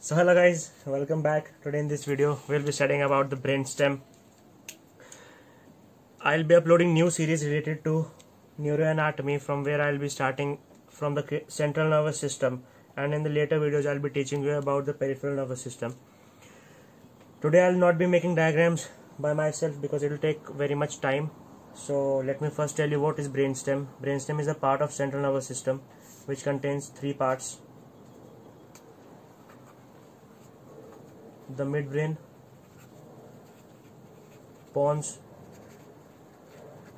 So hello guys, welcome back. Today in this video we'll be studying about the brainstem. I'll be uploading new series related to neuroanatomy, from where I'll be starting from the central nervous system, and in the later videos I'll be teaching you about the peripheral nervous system. Today I'll not be making diagrams by myself because it will take very much time. So let me first tell you what is brainstem. Brainstem is a part of central nervous system which contains three parts: the midbrain, pons,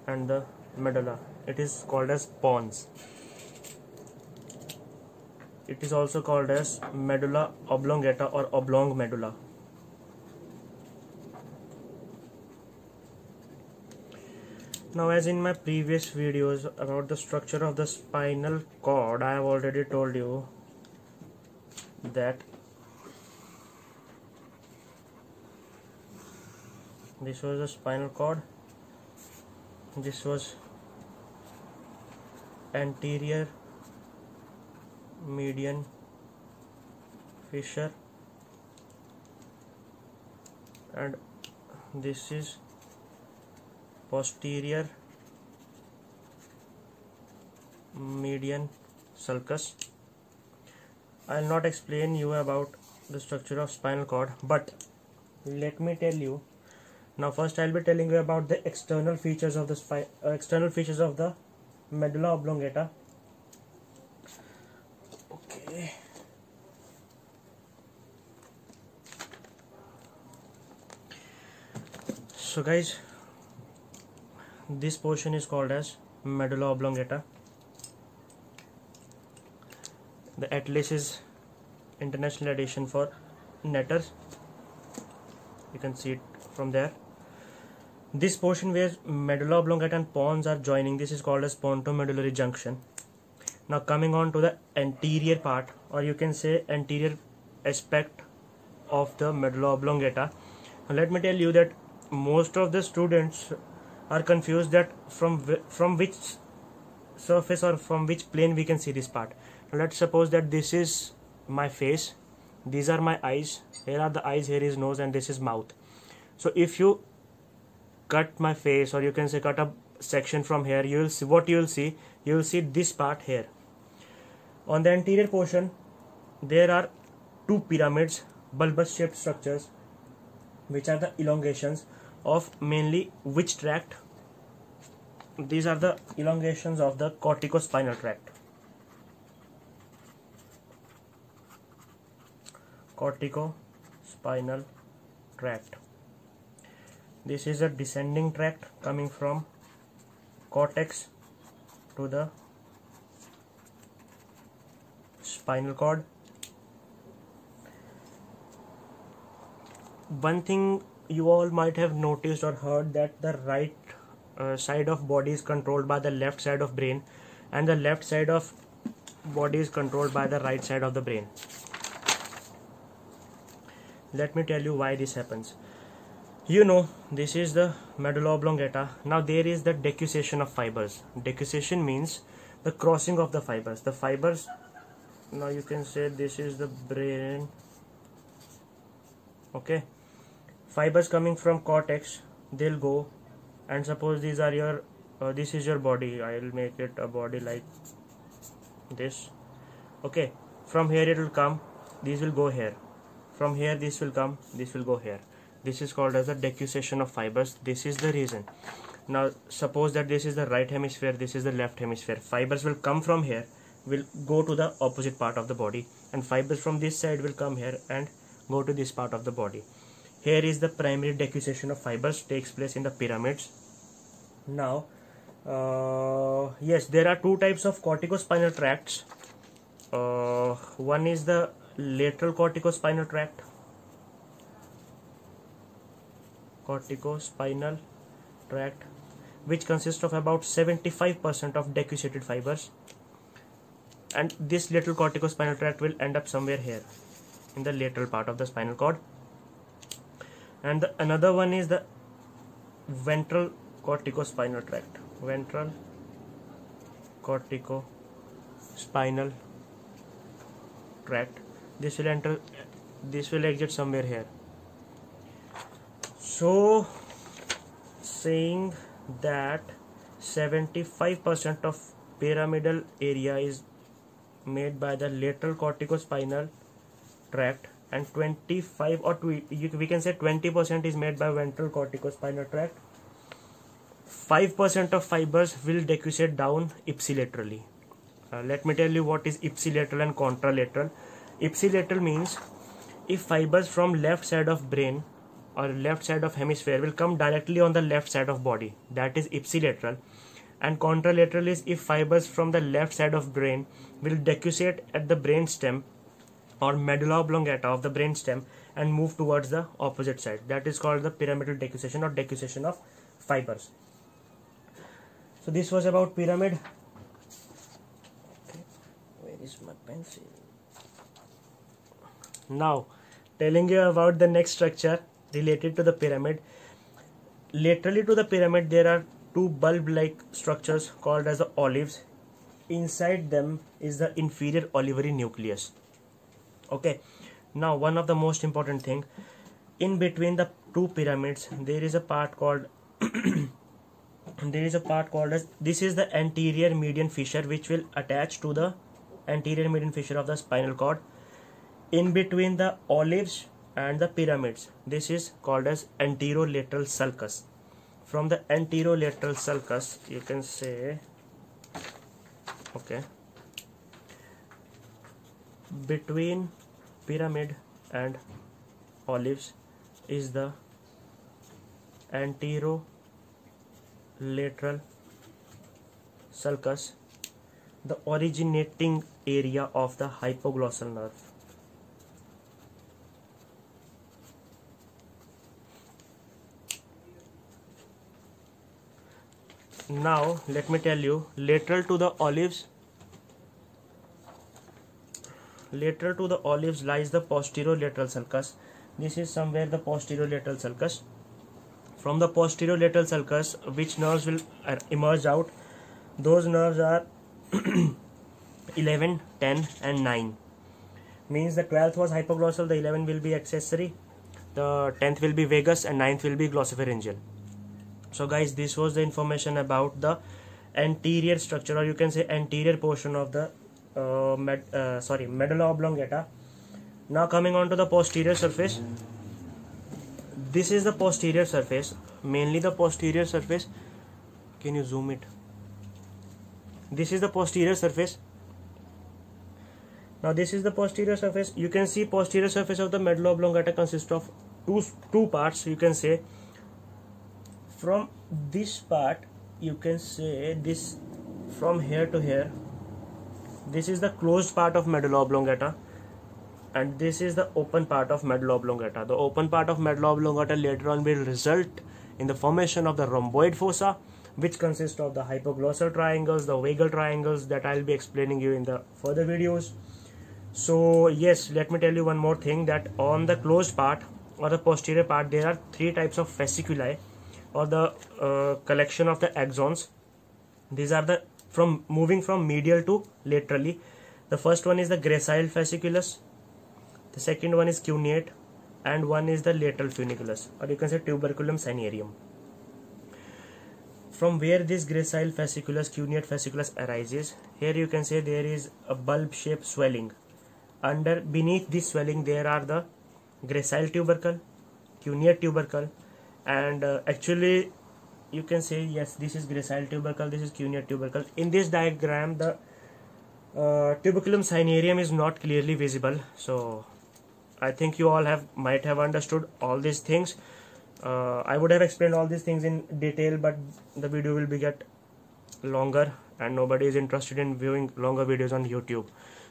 and the medulla. It is called as pons. It is also called as medulla oblongata or oblong medulla. Now, as in my previous videos about the structure of the spinal cord, I have already told you that this was the spinal cord, this was anterior median fissure, and this is posterior median sulcus. I will not explain you about the structure of spinal cord, but let me tell you. Now first I'll be telling you about the external features of the medulla oblongata. Okay. So guys, this portion is called as medulla oblongata. The atlas is international addition for netters. You can see it from there. This portion where medulla oblongata and pons are joining, this is called as pontomedullary junction. Now coming on to the anterior part, or you can say anterior aspect of the medulla oblongata. Now let me tell you that most of the students are confused that from which surface or from which plane we can see this part. Now let's suppose that this is my face, these are my eyes, here are the eyes, here is nose, and this is mouth. So if you cut my face, or you can say cut a section from here, you will see what you will see this part here. On the anterior portion there are two pyramids, bulbous shaped structures, which are the elongations of mainly which tract? These are the elongations of the corticospinal tract. Corticospinal tract. This is a descending tract coming from cortex to the spinal cord. One thing you all might have noticed or heard, that the right side of body is controlled by the left side of brain, and the left side of body is controlled by the right side of the brain. Let me tell you why this happens. You know, this is the medulla oblongata. Now there is the decussation of fibers. Decussation means the crossing of the fibers. The fibers, now you can say this is the brain. Okay, fibers coming from cortex, they'll go, and suppose these are your this is your body. I'll make it a body like this. Okay, from here it will come, these will go here. From here this will come, this will go here. This is called as the decussation of fibers. This is the reason. Now suppose that this is the right hemisphere, this is the left hemisphere. Fibers will come from here, will go to the opposite part of the body, and fibers from this side will come here and go to this part of the body. Here is the primary decussation of fibers, takes place in the pyramids. Now yes, there are two types of corticospinal tracts. One is the lateral corticospinal tract. Corticospinal tract, which consists of about 75% of decussated fibers, and this lateral corticospinal tract will end up somewhere here in the lateral part of the spinal cord. And another one is the ventral corticospinal tract. Ventral corticospinal tract. This will enter this will exit somewhere here. So saying that 75% of pyramidal area is made by the lateral corticospinal tract, and 25 or we can say 20% is made by ventral corticospinal tract. 5% of fibers will decussate down ipsilaterally. Let me tell you what is ipsilateral and contralateral. Ipsilateral means if fibers from left side of brain or left side of hemisphere will come directly on the left side of body, that is ipsilateral. And contralateral is if fibers from the left side of brain will decussate at the brain stem or medulla oblongata of the brain stem and move towards the opposite side. That is called the pyramidal decussation or decussation of fibers. So this was about pyramid. Okay. Where is my pencil? Now telling you about the next structure related to the pyramid. Laterally to the pyramid there are two bulb-like structures called as the olives. Inside them is the inferior olivary nucleus. Okay, now one of the most important thing, in between the two pyramids there is a part called as this is the anterior median fissure, which will attach to the anterior median fissure of the spinal cord. In between the olives and the pyramids, this is called as anterolateral sulcus. From the anterolateral sulcus, you can say, okay, between pyramid and olives is the anterolateral sulcus, the originating area of the hypoglossal nerve. Now let me tell you, lateral to the olives lies the posterolateral sulcus. This is somewhere the posterolateral sulcus. From the posterolateral sulcus, which nerves will emerge out? Those nerves are 11, 10 and 9. Means the 12th was hypoglossal, the 11 will be accessory, the 10th will be vagus and 9th will be glossopharyngeal. So guys, this was the information about the anterior structure, or you can say anterior portion of the medulla oblongata. Now coming on to the posterior surface. This is the posterior surface, mainly the posterior surface. Can you zoom it? This is the posterior surface. Now this is the posterior surface. You can see posterior surface of the medulla oblongata consists of two parts. You can say from this part, you can say this from here to here. This is the closed part of medulla oblongata, and this is the open part of medulla oblongata. The open part of medulla oblongata later on will result in the formation of the rhomboid fossa, which consists of the hypoglossal triangles, the vagal triangles that I'll be explaining you in the further videos. So yes, let me tell you one more thing, that on the closed part or the posterior part there are three types of fasciculi, or the collection of the axons. These are the moving from medial to laterally. The first one is the gracile fasciculus, the second one is cuneate, and one is the lateral funiculus, or you can say tuberculum cinereum. From where this gracile fasciculus, cuneate fasciculus arises, here you can say there is a bulb shaped swelling. Beneath this swelling there are the gracile tubercle, cuneate tubercle, and actually you can say yes, this is gracile tubercle, this is cuneate tubercle. In this diagram the tuberculum cinereum is not clearly visible, so I think you all might have understood all these things. I would have explained all these things in detail, but the video will get longer and nobody is interested in viewing longer videos on YouTube.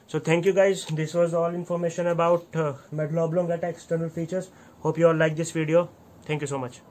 So thank you guys, this was all information about medulla oblongata external features. Hope you all like this video. Thank you so much.